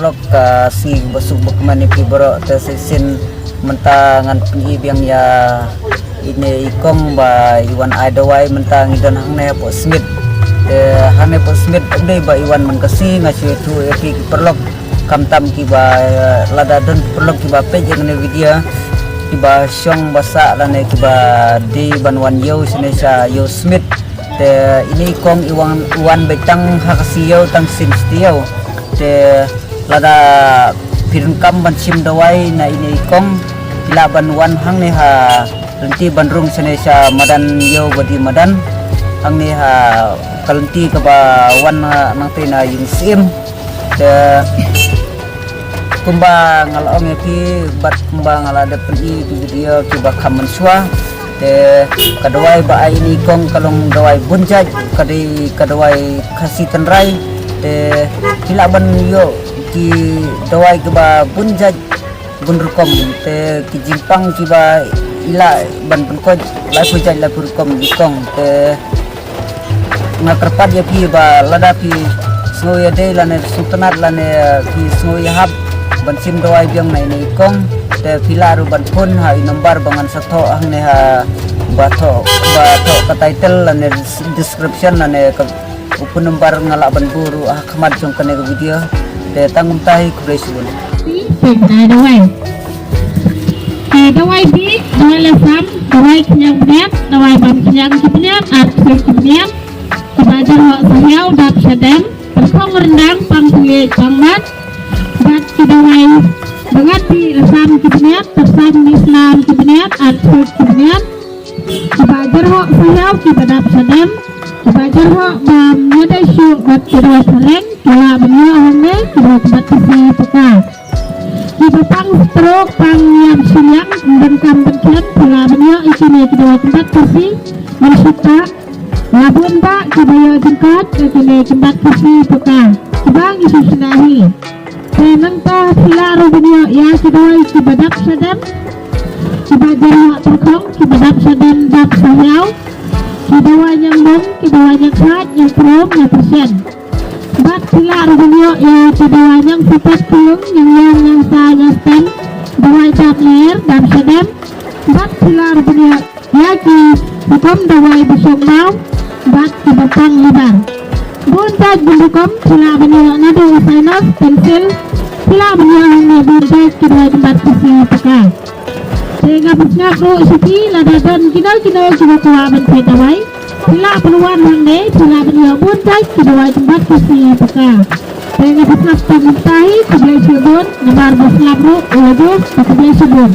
perlu ka si basuk bakmani pi boro te sin mentangan pengibiang ya ini ikong ba iwan adawai mentang idan hangne po smith hangne po smith dei ba iwan man kasi ngasi tu ki perlu kamtam ki ba lada don perlu ki ba page ngne video ki ba syong basa lane ki ba di banwan yo sinesa yo smith te ini ikong iwan betang hakasiyo tang simstiyo te lada pirungkam ban sim dawai na ini ikong ila banwan hangne ha Kalenti bandrung senesa madan yo badi madan ang ni ha kalenti ka ba wan nang tina yung sim de kumba ngalaong ki bat kumba ngalada peni video ki ba kamanswa de kadawai ba ini kong kalong dawai bunjaj kadawai kasi tenrai de kila ban yo ki dawai ka ba bunjaj bunrukom te ki jimpang ki ba ila ban ko lai pujaj la purkom dikong te ngaterpat ya pi ba lada pi snoya de lane sultanat lane pi snoya hab ban sim doai biang nai nei kong te pilaru ban pun ha nomor bangan sato ang ne ha bato ka title lane description lane ka upun nomor ngala ban buru khamad jong kane video te tangum tahi kubresul dawai bi dawai lesam dawai kenyang benet dawai bam kenyang benet at benet kebajar hok sayau dap sedem perkong rendang pangkuye pangmat bat dawai bangat di lesam benet tersam islam benet at benet kebajar hok sayau dap sedem kebajar hok bam nyada syuk bat kedua saleng kala benua ahne kedua tempat kesi peka di bepang stroke pang yang siang dan kampenkian pula beliau isine kedua tempat kursi mensuka labun tak kebaya jengkat kekini tempat kursi buka kebang isu senahi menentah sila beliau ya kedua kibadak sadam kibajar hak terkong kibadak sadam dak sayau kibawa yang bom kibawa yang hat yang prom yang persen bat sila beliau ya kibawa yang sifat kulung yang saya stand dawai dap ler dan sedem bat pilar beliau yaki hukum dawai busuk mau bat kebetang lebar buntaj bundukom pilar beliau nado usainas pensil pilar beliau ini buntaj kedua tempat kursi peka sehingga pusnak ro siki ladadan kinal juga kawan petawai pilar peluan hangne pilar beliau buntaj kedua tempat kursi peka sehingga pusnak tamuntahi kebelah subun nomor 26 ulabus kebelah subun